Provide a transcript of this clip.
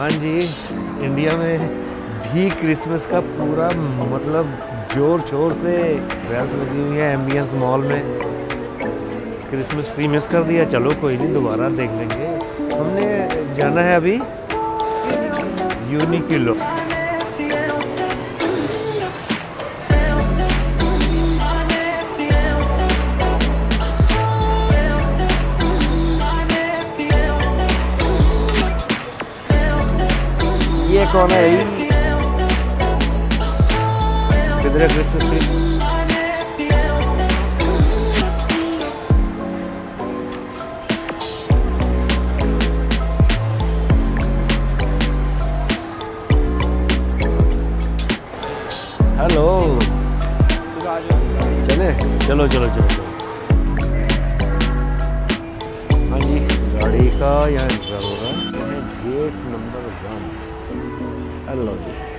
हाँ जी, इंडिया में भी क्रिसमस का पूरा मतलब जोर शोर से बेल्स लगी हुई है एम्बियंस मॉल में। क्रिसमस ट्री मिस कर दिया, चलो कोई नहीं, दोबारा देख लेंगे। हमने जाना है अभी यूनिकिलो। ये कौन है? किधर है क्रिसमस ट्री? हेलो, चले? चलो चलो चलो चलो। हाँ जी, गाड़ी का यहाँ इंतजार हो रहा है। Gate number 1। हेलो जी।